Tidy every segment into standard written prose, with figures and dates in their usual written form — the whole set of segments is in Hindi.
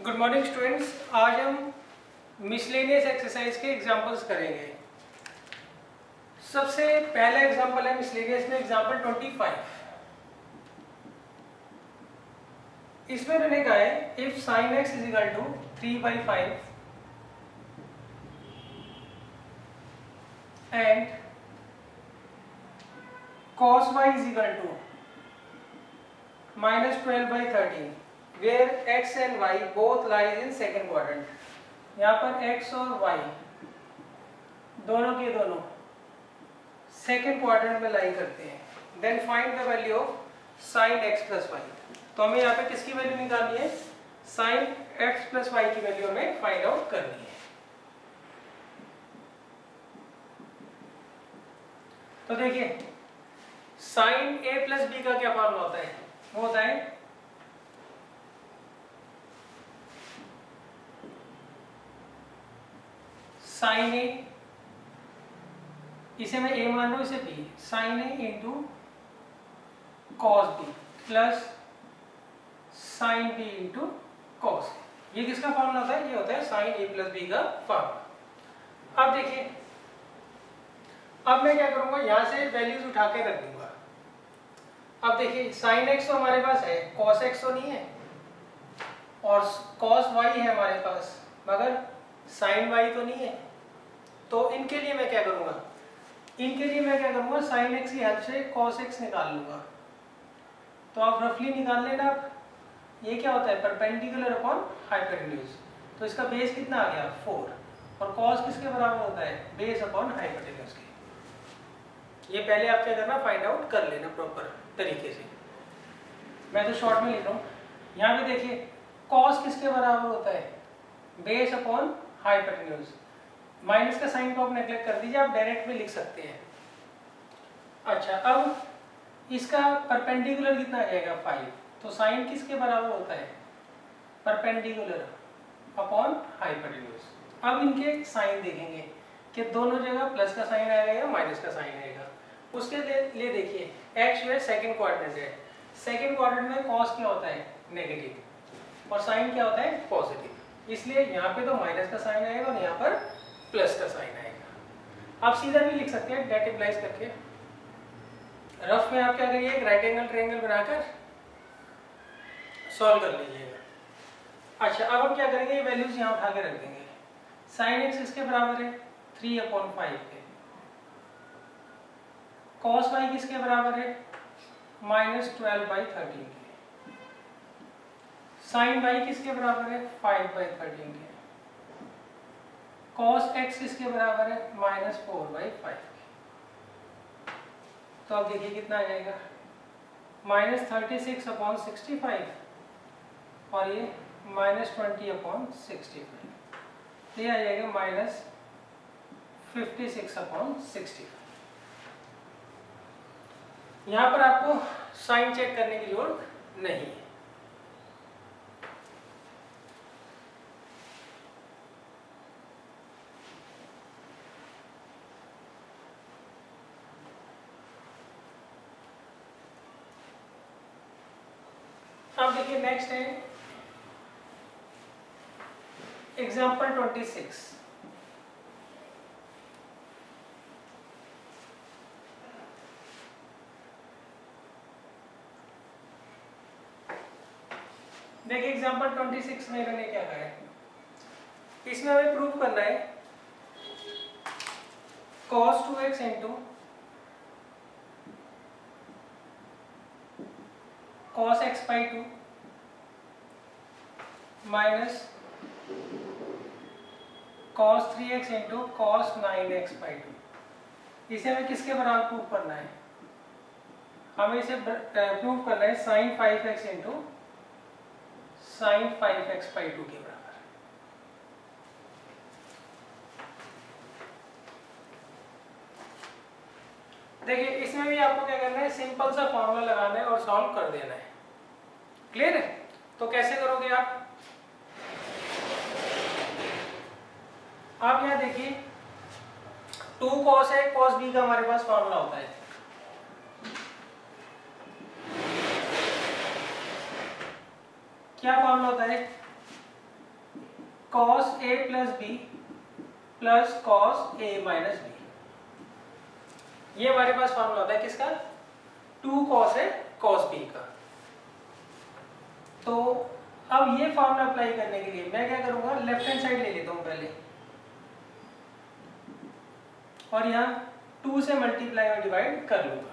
Good morning students. आज हम मिसलेनियस एक्सरसाइज के एग्जांपल्स करेंगे। सबसे पहला एग्जांपल है मिसलेनियस में एग्जांपल 25। इसमें उन्होंने कहा है if sin x is equal to 3/5 and cos y is equal to -12/13 where x and y both lies in second quadrant। यहाँ पर x और y दोनों के दोनों सेकेंड क्वाड्रेंट में लाई करते हैं। Then find the value of sin x plus y। तो हमें यहाँ पे किसकी वैल्यू निकालनी है? sin x प्लस y की वैल्यू हमें फाइंड आउट करनी है। तो देखिए sin a प्लस b का क्या फॉर्मूला होता है? वो होता है sin a, इसे मैं a मान रहा हूं, इसे b, sin a into cos b plus sin b into cos। ये किसका फॉर्मूला होता है? ये होता है sin a प्लस b का फॉर्मूला। अब देखिए, अब मैं क्या करूंगा, यहां से वैल्यूज उठा के रख दूंगा। अब देखिए sin x तो हमारे पास है, cos x तो नहीं है, और cos y है हमारे पास, मगर sin y तो नहीं है। तो इनके लिए मैं क्या करूंगा, sin x की हेल्प से cos x निकाल लूंगा। तो आप रफली निकाल लेना। ये क्या होता है? Perpendicular upon hypotenuse. तो इसका बेस कितना आ गया? 4। और cos किसके बराबर होता है? बेस अपॉन हाइपोटेन्यूज के। ये पहले आप क्या करना, फाइंड आउट कर लेना प्रॉपर तरीके से। मैं तो शॉर्ट में लिख रहा हूँ। यहाँ पे देखिए cos किसके बराबर होता है? Base upon hypotenuse. माइनस का साइन को आप नेगलेक्ट कर दीजिए, आप डायरेक्ट भी लिख सकते हैं। अच्छा, अब इसका परपेंडिकुलर कितना आ जाएगा? 5। तो साइन किसके बराबर होता है? Perpendicular upon hypotenuse. अब इनके साइन देखेंगे कि दोनों जगह प्लस का साइन आएगा या माइनस का साइन आएगा। उसके लिए देखिए x जो है सेकेंड क्वाड्रेंट है। सेकेंड क्वाड्रेंट में cos क्या होता है? नेगेटिव, और साइन क्या होता है? पॉजिटिव। इसलिए यहाँ पे तो माइनस का साइन आएगा और यहाँ पर प्लस का साइन आएगा। आप सीधा भी लिख सकते हैं डेट इम्प्लाइज करके। रफ में आप क्या करिए, एक राइट एंगल ट्रायंगल बनाकर सॉल्व कर लीजिएगा। अच्छा, अब हम क्या करेंगे, ये वैल्यूज यहाँ उठा के रख देंगे। sin x इसके बराबर है 3/5 के। cos y किसके बराबर है? -12/13 के। sin y किसके बराबर है? 5/13 के। cos x किसके बराबर है? -4/5 के। तो अब देखिए कितना आ जाएगा, -36/65 और ये -20/65। ये आ जाएगा -56/65। यहाँ पर आपको साइन चेक करने की जरूरत नहीं है। अब देखिए नेक्स्ट है एग्जाम्पल 26। देखिए एग्जाम्पल 26 में इन्होंने क्या कहा है, इसमें हमें प्रूव करना है cos 2x into cos x/2 minus cos 3x into cos 9x/2। इसे हमें किसके बराबर प्रूव करना है? हमें इसे प्रूव करना है sin 5x into sin 5x/2 के बराबर। देखिए इसमें भी आपको क्या करना है, सिंपल सा फॉर्मूला लगाना है और सॉल्व कर देना है। क्लियर है? तो कैसे करोगे आप यहाँ देखिए 2 cos है, cos b का हमारे पास फॉर्मूला होता है। क्या फॉर्मूला होता है? cos a plus B plus cos a minus B. ये हमारे पास फॉर्मूला होता है किसका? 2 cos a cos b का। तो अब ये फॉर्मूला अप्लाई करने के लिए मैं क्या करूंगा, लेफ्ट हैंड साइड ले लेता हूं पहले, और यहाँ 2 से मल्टीप्लाई और डिवाइड कर लूंगा।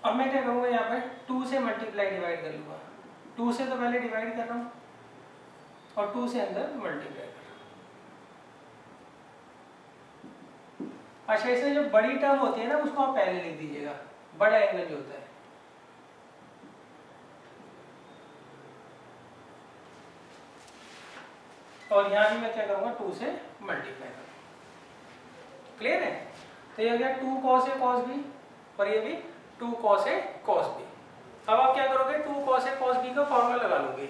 अब मैं क्या करूंगा, यहाँ पे 2 से मल्टीप्लाई डिवाइड कर लूंगा। 2 से तो पहले डिवाइड कर रहा हूँ और 2 से अंदर मल्टीप्लाई कर रहा हूँ। अच्छा, इसमें जो बड़ी टर्म होती है ना उसको आप पहले लिख दीजिएगा, बड़ा एंगल जो होता है। और यहाँ भी मैं क्या करूँगा, 2 से मल्टीप्लाई करूँगा। क्लियर है? तो ये हो गया 2 cos a cos b और ये भी 2 cos a cos b। अब आप क्या करोगे, 2 cos a cos b का फॉर्मूला लगा लोगे।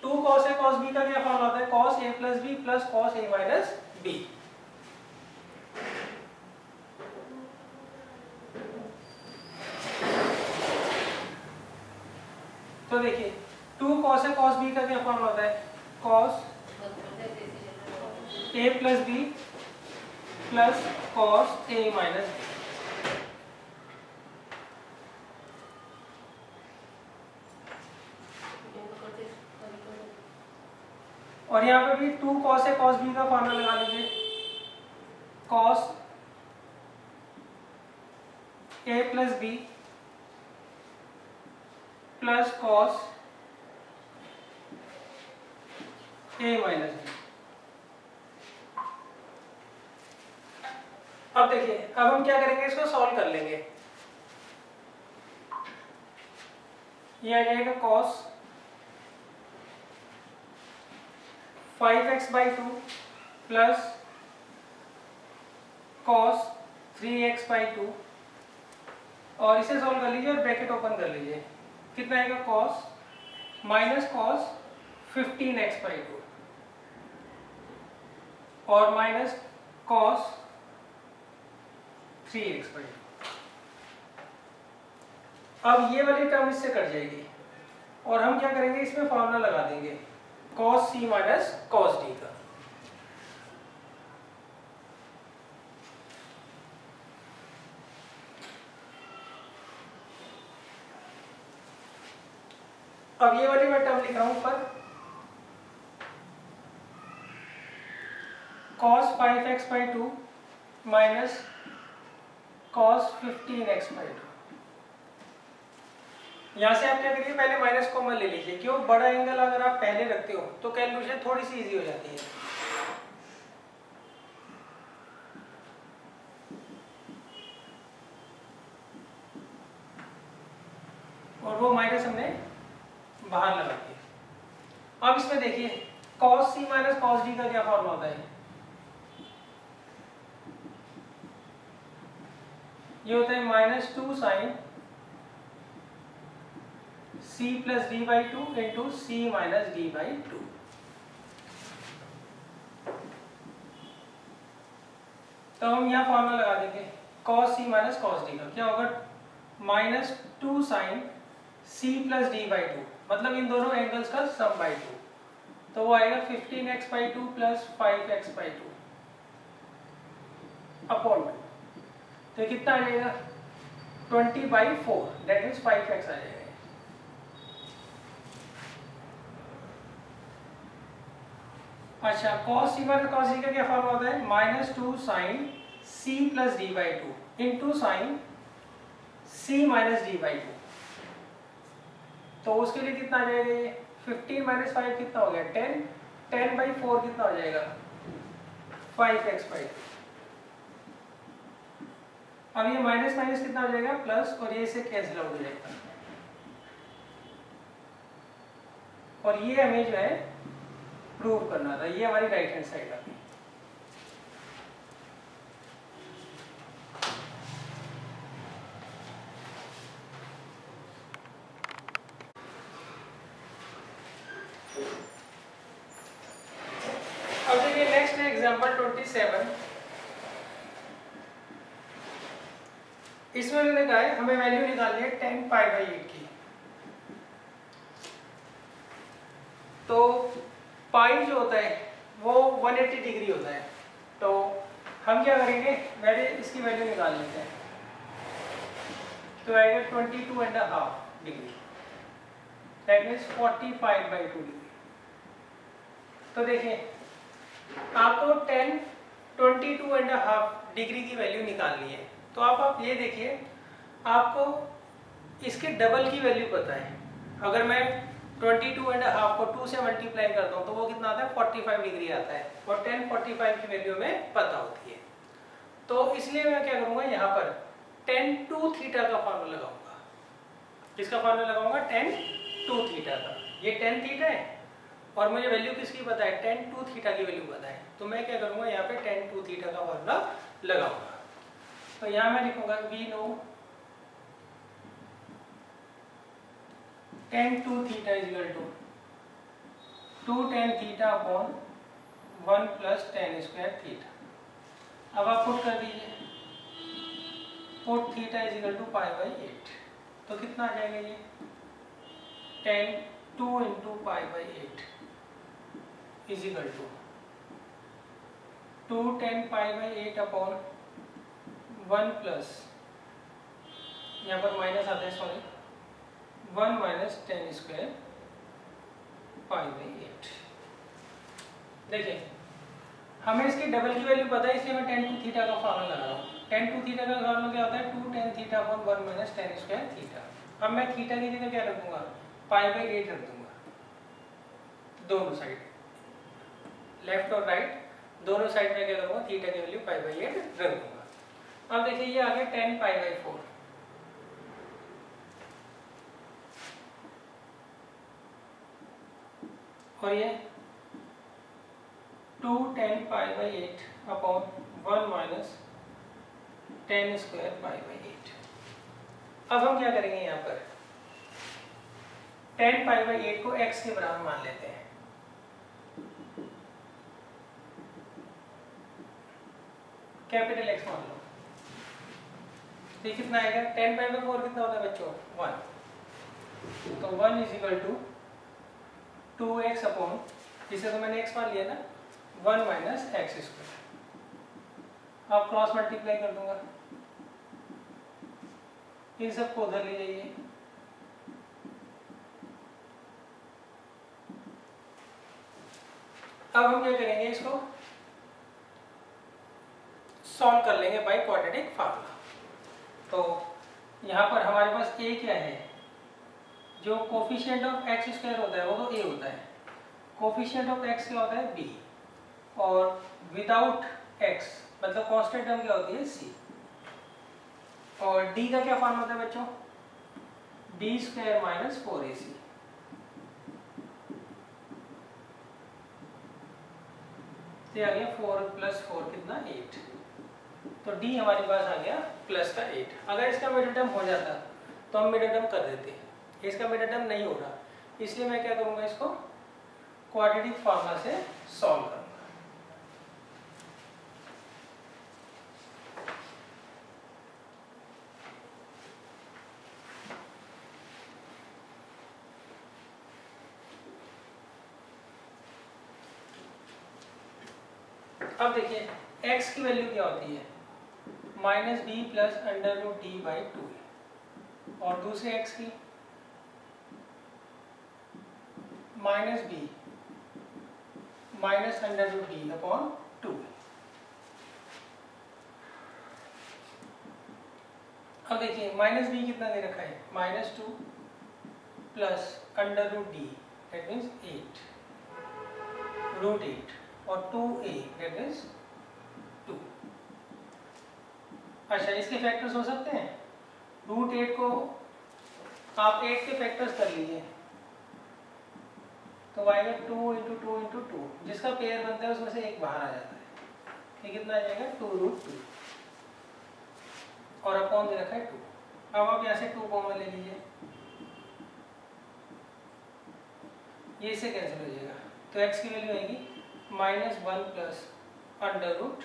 2 cos a cos b का क्या फॉर्मूला होता है? cos a plus b plus cos a minus b। तो देखिए 2 cos a cos b का क्या फॉर्मूला होता है? cos a plus b plus cos a minus b। और यहाँ पे भी 2 cos a cos b का फॉर्मूला लगा लीजिए। cos a plus b plus cos a minus b। अब देखिए, अब हम क्या करेंगे, इसको सॉल्व कर लेंगे। ये आ जाएगा cos 5x/2 plus cos 3x/2 और इसे सॉल्व कर लीजिए और ब्रैकेट ओपन कर लीजिए। कितना आएगा? cos माइनस cos 15x/2 और माइनस cos 3x/2। अब ये वाली टर्म इससे कट जाएगी और हम क्या करेंगे, इसमें फॉर्मूला लगा देंगे cos c minus cos d का। अब ये वाली मैं टर्म लिख रहा हूं ऊपर, cos 5x/2 minus cos 15x/2। यहाँ से आप क्या करिए, पहले माइनस कॉमन ले लीजिए। क्यों? बड़ा एंगल अगर आप पहले रखते हो तो कैलकुलेशन थोड़ी सी इजी हो जाती है। और वो माइनस हमने बाहर लगा दिया। अब इसमें देखिए cos c minus cos d का क्या फॉर्मूला होता है? ये होता है -2 sin c plus d/2 into c minus d/2। तो हम यहाँ फॉर्मूला लगा देंगे cos c minus cos d का। क्या होगा? -2 sin c प्लस d/2, मतलब इन दोनों एंगल्स का सम बाई 2। तो वो आएगा 15x/2 प्लस 5x/2 अपॉन 2। तो कितना आ जाएगा? 20/4, दैट मीन्स 5x आ जाएगा। अच्छा, cos c minus cos d का क्या फॉर्मूला होता है? -2 sin c plus d/2 into sin c minus d/2। तो उसके लिए कितना आ जाएगा? ये 15 माइनस 5 कितना हो गया? 10। 10/4 कितना हो जाएगा? 5x/2। अब ये माइनस माइनस कितना हो जाएगा? प्लस, और ये इससे कैंसिल आउट हो जाएगा। और ये हमें जो है प्रूव करना था, ये हमारी राइट हैंड साइड आ गई। अब देखिए नेक्स्ट एग्जांपल 27, इसमें मैंने कहा है हमें वैल्यू निकालनी है 10 पाई बाई 8 की। तो पाई जो होता है वो 180 डिग्री होता है, तो हम क्या करेंगे, इसकी वैल्यू निकाल लेते हैं। तो आएगा 22.5 डिग्री, दैट मीन्स 45/2 डिग्री। तो देखिए आपको 22.5 डिग्री की वैल्यू निकालनी है। तो आप ये देखिए, आपको इसके डबल की वैल्यू पता है। अगर मैं 22.5 को 2 से मल्टीप्लाई करता हूँ तो वो कितना आता है, 45 डिग्री आता है, और 10 45 की वैल्यू हमें पता होती है। तो इसलिए मैं क्या करूँगा, यहाँ पर tan 2 थीटा का फार्मूला लगाऊंगा। किसका फार्मूला लगाऊंगा, tan 2 थीटा का। ये tan थीटा है और मुझे वैल्यू किसकी पता है, tan 2 थीटा की वैल्यू पता है। तो मैं क्या करूँगा, यहाँ पे tan 2 थीटा का फार्मूला लगाऊंगा। तो यहाँ मैं लिखूंगा we know tan 2 theta is equal to 2 tan theta upon 1 plus tan square theta. अब आप पुट कर दीजिए, put theta is equal to pi by 8। तो कितना आ जाएगा ये, tan 2 into pi by 8 is equal to 2 tan pi by 8 upon 1 plus, यहाँ पर माइनस आता है, sorry, 1 minus tan square pi by 8। देखिए हमें इसकी डबल की वैल्यू पता है, इसलिए मैं tan 2 थीटा का फार्मूला लगा रहा हूँ। tan 2 थीटा का फार्मूला क्या होता है, 2 tan theta upon 1 minus tan square theta. अब मैं थीटा की जगह क्या रखूंगा, पाई बाई 8 रख दूंगा, दोनों साइड, लेफ्ट और राइट दोनों साइड में क्या करूँगा, थीटा की वैल्यू पाई बाई 8 रख दूंगा। अब देखिए ये आ गया 10 पाई बाई 4, और ये 2 tan pi by 8 upon 1 minus tan square pi by 8। अब हम क्या करेंगे, यहाँ पर tan पाई बाई 8 को x के बराबर मान लेते हैं। कैपिटल X मान लो। ये कितना आएगा, tan पाई बाई 4 कितना होता है बच्चों, 1। तो 1 is equal to 2x upon, इसे तो मैंने x मान लिया ना, 1 माइनस एक्स स्क्वायर। अब क्रॉस मल्टीप्लाई कर दूंगा, इन सबको उधर ले जाइए। अब हम क्या करेंगे, इसको सॉल्व कर लेंगे बाय क्वाड्रेटिक फार्मूला। तो यहाँ पर हमारे पास a क्या है, जो कोफिशिएंट ऑफ एक्स स्क्वायर होता है वो तो a होता है, कोफिशिएंट ऑफ x क्या होता है b, और विदाउट x मतलब कांस्टेंट टर्म क्या होती है c। और d का क्या फॉर्म होता है बच्चों, b स्क्वायर माइनस 4ac। तो आ गया 4 प्लस 4 कितना, 8। तो d हमारे पास आ गया प्लस का 8। अगर इसका मिडिल टर्म हो जाता तो हम मिडिल टर्म कर देते, इसका मिडिल टर्म नहीं हो रहा, इसलिए मैं क्या करूँगा, इसको क्वाड्रेटिक फार्मूला से सॉल्व करूँगा। अब देखिए x की वैल्यू क्या होती है, minus B plus under root D by 2, और दूसरे x की minus B minus under root D upon 2। अब देखिए माइनस बी कितना दे रखा है, -2 plus under root D that means 8 root 8 और 2a दैट मीन्स 2। अच्छा इसके फैक्टर्स हो सकते हैं, रूट 8 को आप 8 के फैक्टर्स कर लीजिए तो आएगा 2 इंटू 2 इंटू 2, जिसका पेयर बनता है उसमें से एक बाहर आ जाता है, ये कितना आ जाएगा 2 रूट 2 और अपॉन दे रखा है 2। अब आप यहाँ से 2 कॉमन ले लीजिए, ये इससे कैंसिल हो जाएगा, तो x की वैल्यू आएगी -1 प्लस अंडर रूट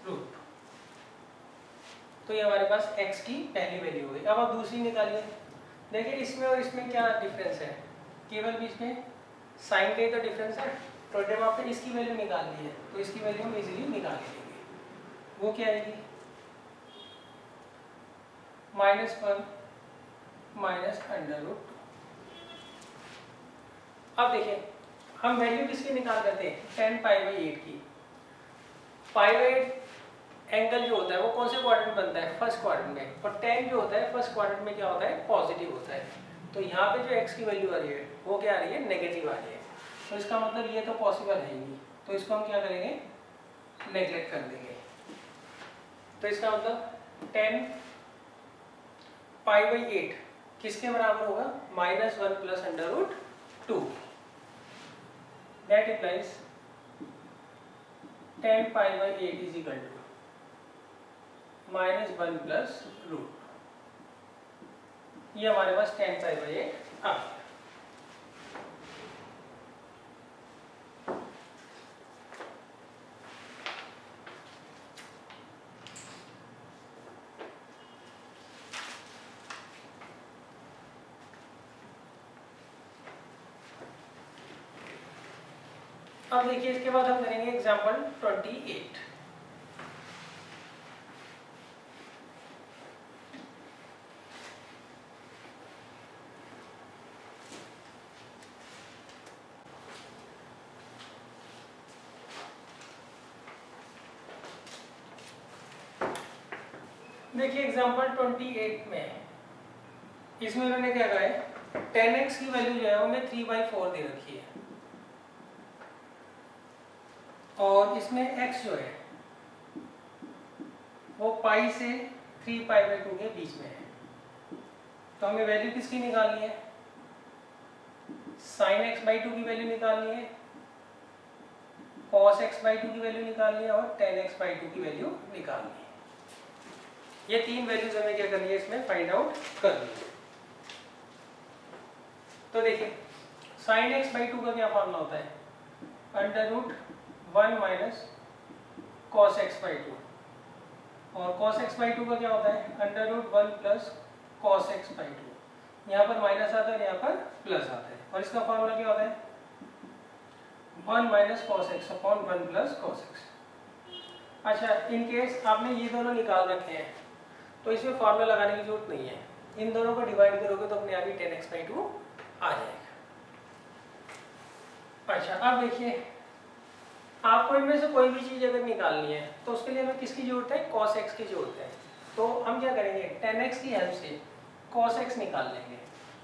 रूट। तो ये हमारे पास x की पहली वैल्यू हो गई। अब आप दूसरी निकालिए। देखिए इसमें और इसमें क्या डिफरेंस है, केवल बीच में साइन का ही तो डिफरेंस है। तो जब आपने इसकी वैल्यू निकाल ली है तो इसकी वैल्यू हम इजीली निकाल लेंगे। वो क्या आएगी, -1 माइनस अंडर रूट। अब देखिए हम वैल्यू किसकी निकाल करते हैं, 10π/8 की। π/8 एंगल जो होता है वो कौन से क्वाड्रेंट बनता है, फर्स्ट क्वाड्रेंट में। और 10 जो होता है फर्स्ट क्वाड्रेंट में क्या होता है, पॉजिटिव होता है। तो यहाँ पे जो x की वैल्यू आ रही है वो क्या आ रही है, नेगेटिव आ रही है। तो इसका मतलब ये तो पॉसिबल है ही नहीं, तो इसको हम क्या करेंगे, नेगलेक्ट कर देंगे। तो इसका मतलब 10π/8 किसके बराबर होगा, -1 plus under root 2। That implies 10π/8 is equal to -1 plus root. ये हमारे पास 10π/8 आ गया। अब देखिए इसके बाद हम करेंगे एग्जांपल 28। देखिए एग्जांपल 28 में इसमें उन्होंने क्या कहा है, 10x की वैल्यू जो है वो हमें 3/4 दे रखी है और इसमें x जो है वो पाई से 3π/2 के बीच में है। तो हमें वैल्यू किसकी निकालनी है, sin x/2 की वैल्यू निकालनी है, cos x/2 की वैल्यू निकालनी है और tan x/2 की वैल्यू निकालनी है। ये तीन वैल्यूज हमें क्या करनी है, इसमें फाइंड आउट करनी है। तो देखिए sin x/2 का क्या फॉर्मूला होता है, √1 माइनस cos x/2 और cos x/2 का क्या होता है, √1 प्लस cos x/2। यहाँ पर माइनस आता है और यहाँ पर प्लस आता है और इसका फॉर्मूला क्या होता है, 1 minus cos x upon 1 plus cos x। अच्छा इन केस आपने ये दोनों निकाल रखे हैं तो इसमें फार्मूला लगाने की जरूरत नहीं है, इन दोनों को डिवाइड करोगे तो अपने आप ही 10x/2 आ जाएगा। अच्छा अब देखिए आपको इनमें से कोई भी चीज़ अगर निकालनी है तो उसके लिए हमें किसकी जरूरत है, cos x की जरूरत है। तो हम क्या करेंगे, 10x की हेल्प से cos x निकाल लेंगे।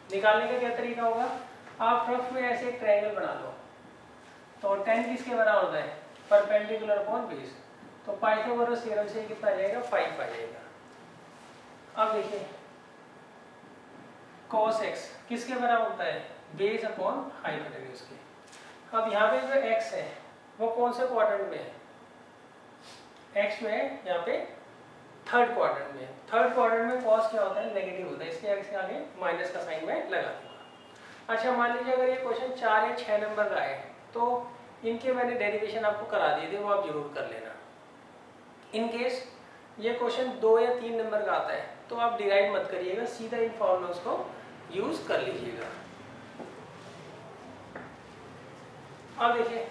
निकालने का क्या तरीका होगा, आप रफ में ऐसे एक ट्रायंगल बना लो। तो 10 किसके बराबर होता है, परपेंडिकुलर अपॉन बेस। तो पाइथागोरस थ्योरम से कितना आ जाएगा, 5 आ जाएगा। अब देखिए cos x किसके बराबर होता है, बेस अपॉन हाइपोटेन्यूज के। अब यहाँ पे जो x है वो कौन से क्वाड्रेंट में है, x जो है यहाँ पे थर्ड क्वाड्रेंट में। थर्ड क्वाड्रेंट में cos क्या होता है, नेगेटिव होता है, इसलिए x के आगे माइनस का साइन में लगा दूंगा। अच्छा मान लीजिए अगर ये क्वेश्चन 4 या 6 नंबर का है तो इनके मैंने डेरिवेशन आपको करा दिए थे, वो आप जरूर कर लेना। इन केस ये क्वेश्चन 2 या 3 नंबर का आता है तो आप डिराइव मत करिएगा, सीधा इन फॉर्मूलाज को यूज कर लीजिएगा। अब देखिए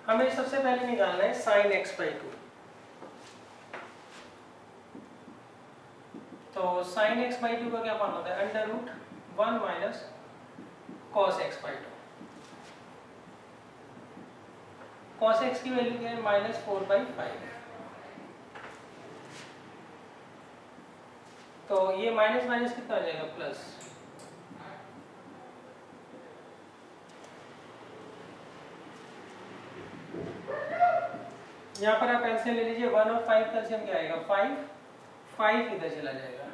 हमें सबसे पहले निकालना है sin x/2। तो sin x/2 का क्या फॉर्मूला होता है, √1 minus cos x/2। cos x की वैल्यू क्या है, -4/5। तो ये माइनस माइनस कितना हो जाएगा, प्लस। यहाँ पर आप एलसीएम ले लीजिए, 1 और 5 का एलसीएम क्या आएगा, 5 इधर चला जाएगा।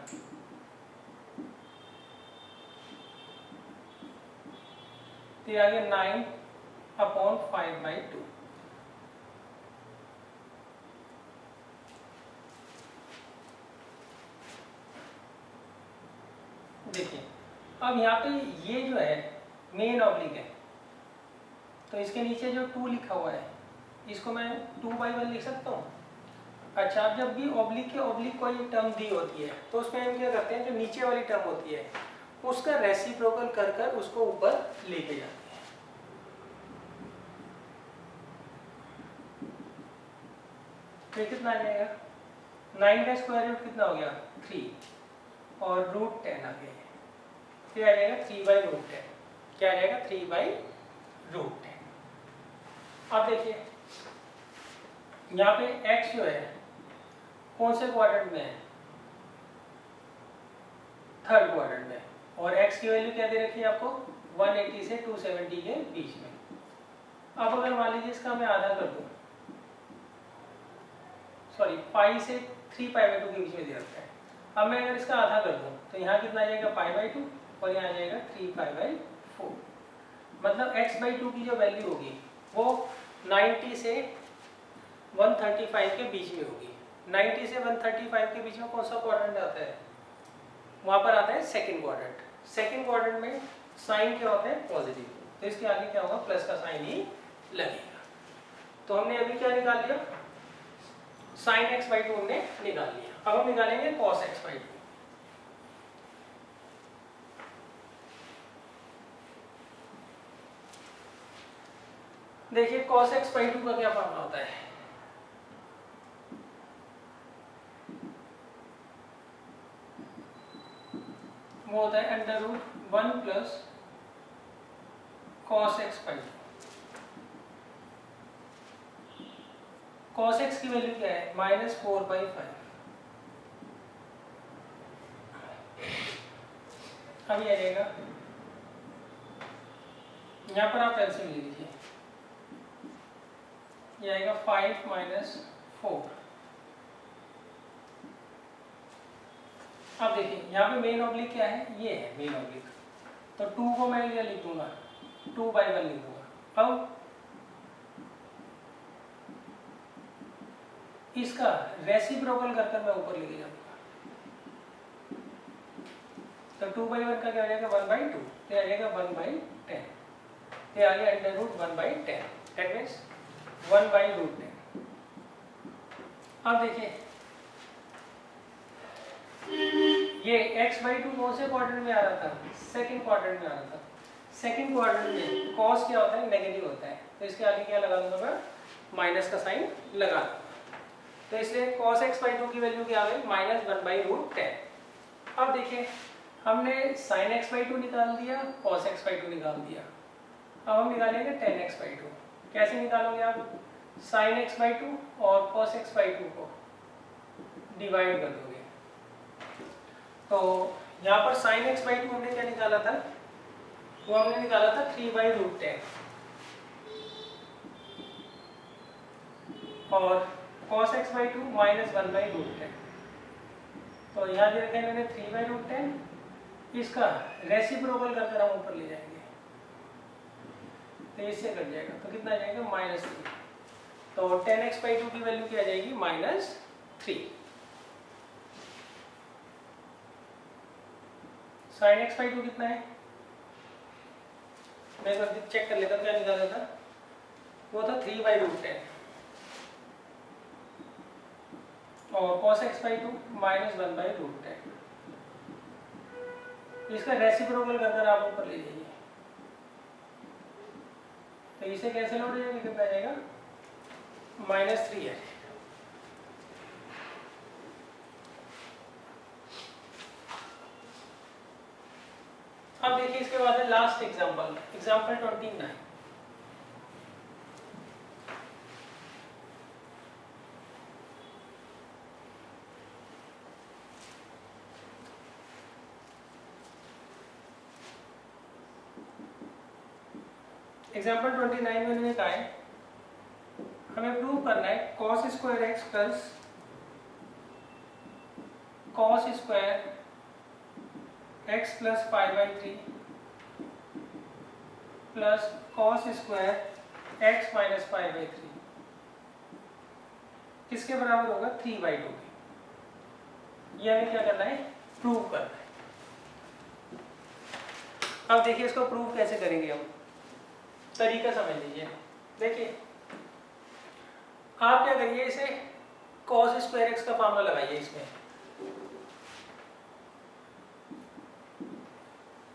तो आगे 9/5/2। देखिए अब यहाँ पे ये जो है मेन ऑब्लिक है तो इसके नीचे जो 2 लिखा हुआ है इसको मैं 2/1 लिख सकता हूँ। अच्छा, अब जब भी ऑब्लिक के ऑब्लिक कोई टर्म दी होती है तो उसमें हम क्या करते हैं, जो नीचे वाली टर्म होती है उसका रेसिप्रोकल कर कर उसको ऊपर लेके जाते हैं। तो कितना आ जाएगा, 9 का स्क्वायर रूट कितना हो गया 3 और √10 आ गया, फिर आ जाएगा 3/√10। क्या आ जाएगा 3/√10। अब देखिए यहाँ पे x जो है कौन से क्वाड्रेंट में है, थर्ड क्वाड्रेंट में, और x की वैल्यू क्या दे रखी है आपको 180 से 270 के बीच में। अब अगर मान लीजिए इसका मैं आधा कर दूं, सॉरी पाई से 3π/2 के बीच में दे रखा है। अब मैं अगर इसका आधा कर दूं तो यहाँ कितना आ जाएगा π/2 और यहाँ आ जाएगा 3π/4। मतलब x/2 की जो वैल्यू होगी वो 90 से 135 के बीच में होगी। 90 से 135 के बीच में कौन सा क्वाड्रेंट आता है, वहां पर आता है सेकंड क्वाड्रेंट। सेकंड क्वाड्रेंट में साइन क्या होता है पॉजिटिव, तो इसके आगे क्या होगा प्लस का साइन ही लगेगा। तो हमने अभी क्या निकाल लिया, sin x/2 हमने निकाल लिया। अब हम निकालेंगे cos x/2। देखिए cos x/2 का क्या फॉर्मूला होता है, वो होता है √1 + cos x/2। cos x की वैल्यू क्या है -4/5। अब ये आ जाएगा, यहाँ पर आप एलसीएम ले लीजिए, ये आएगा 5 - 4। अब देखिए यहाँ पे मेन ऑब्लिक क्या है, ये है मेन ऑब्लिक, तो 2 को मैं क्या लिख दूंगा 2/1 लिख दूंगा। अब इसका रेसिप्रोकल कर मैं ऊपर लेके जाऊंगा, तो 2/1 का क्या आ जाएगा 1/2, तो आ जाएगा 1/10, ये आ गया √1/10, दैट मीन्स 1/√10। अब देखिए ये x/2 कौन से क्वाड्रेंट में आ रहा था, सेकंड क्वाड्रेंट में आ रहा था। सेकंड क्वाड्रेंट में cos क्या होता है नेगेटिव होता है, तो इसके आगे क्या लगा दूंगा मैं माइनस का साइन लगा दूंगा। तो इसलिए cos x/2 की वैल्यू क्या आ गई -1/√10। अब देखिए हमने sin x/2 निकाल दिया, cos x/2 निकाल दिया। अब हम निकालेंगे tan x/2। कैसे निकालोगे आप, sin x/2 और cos x/2 को डिवाइड कर दोगे। तो यहाँ पर sin x/2 हमने क्या निकाला था, वो हमने निकाला था 3/√10 और cos x/2 -1/√10। तो यहाँ दे रखे मैंने 3/√10, इसका रेसिप्रोकल कर हम ऊपर ले जाएंगे तो इससे कट जाएगा, तो कितना आ जाएगा -3। तो tan x/2 की वैल्यू क्या आ जाएगी -3। sin x/2 कितना है, मैं एक बार चेक कर लेता हूँ क्या निकाला था, वो था 3/√10 और cos x/2 -1/√10। इसका रेसिप्रोकल कर आप ऊपर ले जाइए, तो इसे कैंसिल हो जाएगा, कितना आ जाएगा -3 है। अब देखिए इसके बाद है लास्ट एग्जांपल, एग्जांपल 29। एग्जांपल 29 में मैंने कहा है हमें प्रूव करना है cos square x plus cos square x plus π/3 plus cos square x minus π/3 किसके बराबर होगा 3/2 के। ये हमें क्या करना है, प्रूव करना है। अब देखिए इसको प्रूव कैसे करेंगे हम। तरीका समझ लीजिए। देखिए आप क्या करिए, इसे cos स्क्वायर एक्स का फॉर्मूला लगाइए। इसमें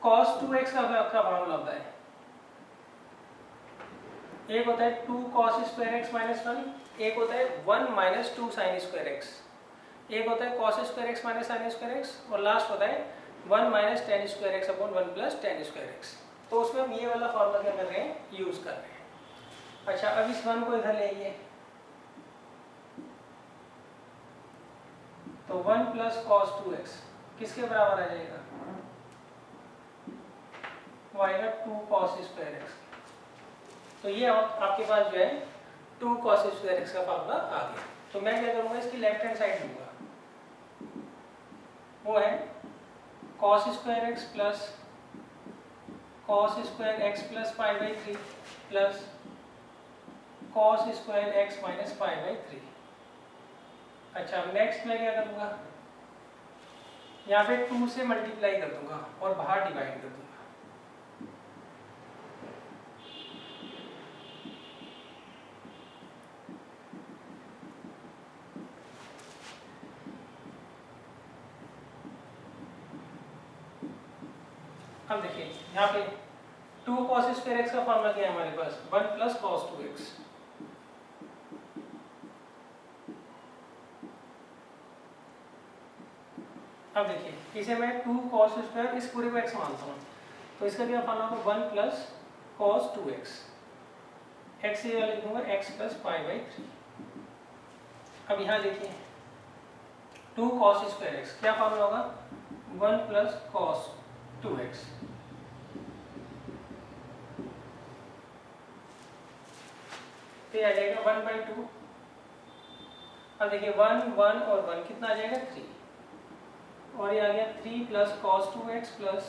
cos 2x का फॉर्मूला होता है, एक होता है 2 cos स्क्वायर एक्स माइनस 1, एक होता है 1 माइनस 2 साइन स्क्वायर एक्स, एक होता है cos square x minus sine square x, और लास्ट होता है 1 minus ten square x upon 1 plus ten square x. तो उसमें हम ये वाला फॉर्मूला क्या कर रहे हैं, यूज कर रहे हैं। अच्छा, अब इस 1 को इधर ले आइए, तो 1 प्लस cos 2x किसके बराबर आ जाएगा, वो आएगा 2 cos स्क्वायर एक्स। तो ये आपके पास जो है 2 cos स्क्वायर एक्स का फॉर्मूला आ गया। तो मैं क्या करूँगा, इसकी लेफ्ट हैंड साइड लूँगा, वो है cos square x plus cos square x plus pi by 3 plus cos square x minus pi by 3। अच्छा, नेक्स्ट मैं क्या करूँगा, यहाँ पे 2 से मल्टीप्लाई कर दूंगा और बाहर डिवाइड कर दूंगा। अब देखिए यहाँ पे 2 cos स्क्वायर एक्स का फॉर्मूला क्या है हमारे पास, 1 प्लस cos 2x। अब देखिए इसे मैं 2 cos स्क्वायर इस पूरे को x मानता हूँ, तो इसका क्या फॉर्मूला होगा, 1 प्लस cos 2x, x ये वाला लिख दूंगा x प्लस पाई बाई 3। अब यहाँ देखिए 2 cos स्क्वायर x क्या फॉर्मूला होगा, 1 प्लस cos 2x, तो आ जाएगा 1 बाई 2। अब देखिए 1 1 और 1 कितना आ जाएगा, 3, और ये आ गया 3 plus cos 2x plus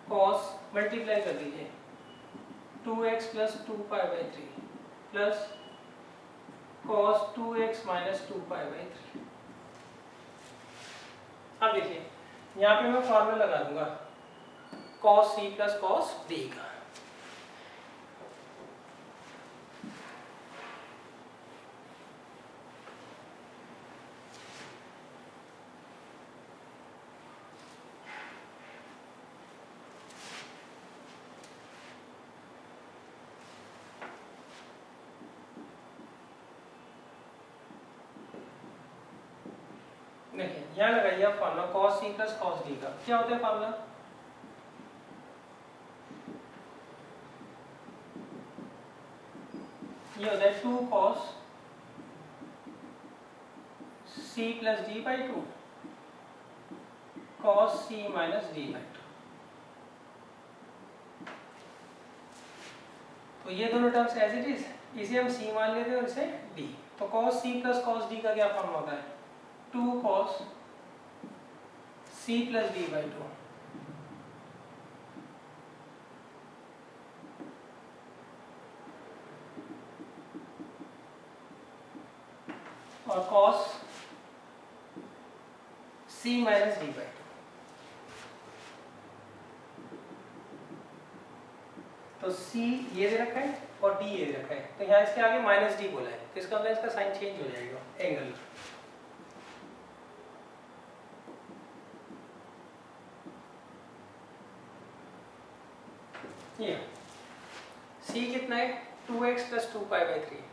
cos, multiply कर दीजिए 2x plus 2 pi by 3 plus cos 2x minus 2 pi by 3। अब देखिए यहाँ पे मैं फॉर्मूला लगा दूंगा cos c plus cos d का। देखिए यहाँ लगाइए आप formula cos c plus cos d का। क्या होता है फॉर्मूला, ये होता है 2 cos c plus d by 2 cos c minus d by 2। तो ये दोनों टर्म्स एज इट इज, इसे हम c मान लेते हैं और इसे d। तो cos c plus cos d का क्या फॉर्मूला होता है, 2 cos c plus d by 2 और cos c minus d by 2। तो c ये दे रखा है और d ये दे रखा है, तो यहाँ इसके आगे माइनस d बोला है, तो इसका मतलब इसका साइन चेंज हो जाएगा, एंगल। ये c कितना है 2x plus 2 pi by 3,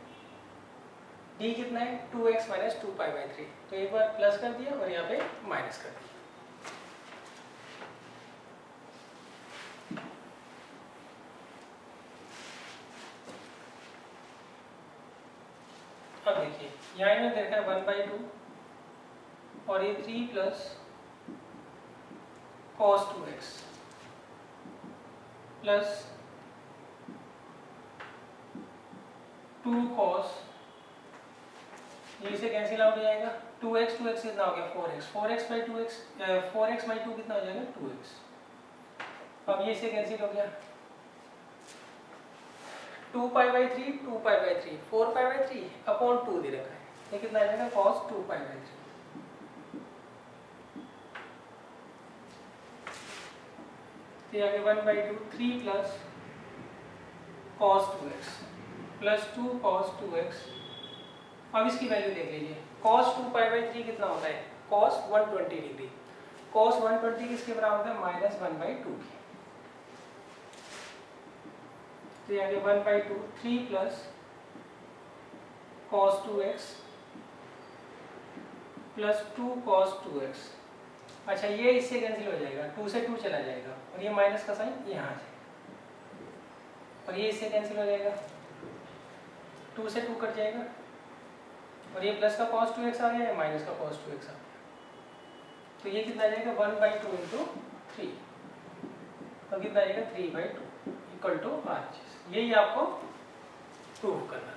d कितना है 2x माइनस 2 पाई बाई 3। तो एक बार प्लस कर दिया और यहाँ पे माइनस कर दिया। अब देखिए यहाँ इन्होंने देखा है 1 बाई 2 और ये 3 plus cos 2x plus 2 cos, ये से कैंसिल आउट हो जाएगा, 2x कितना हो गया 4x, 4x by 2x, 4x by 2 कितना हो जाएगा 2x। अब ये से कैंसिल हो गया, 2 pi by 3 2 pi by 3 4 pi by 3 upon 2 दे रखा है, ये कितना आ जाएगा cos 2 पाई बाई 3। तो आगे 1 by 2 3 plus cos 2x plus 2 cos 2x। अब इसकी वैल्यू देख लीजिए, cos 2π/3 कितना होता है, cos 120 डिग्री। cos 120 किसके बराबर होता है, -1/2 की। तो ये आ गया 1/2, 3 plus cos 2x plus 2 cos 2x। अच्छा ये इससे कैंसिल हो जाएगा, 2 से 2 चला जाएगा और ये माइनस का साइन यहाँ आ जाएगा और ये इससे कैंसिल हो जाएगा, 2 से 2 कट जाएगा और ये प्लस का cos 2x आ गया, माइनस का cos 2x आ गया। तो ये कितना आ जाएगा, 1/2 इंटू 3, तो कितना आ जाएगा 3/2 इक्वल टू RHS। यही आपको प्रूव करना है।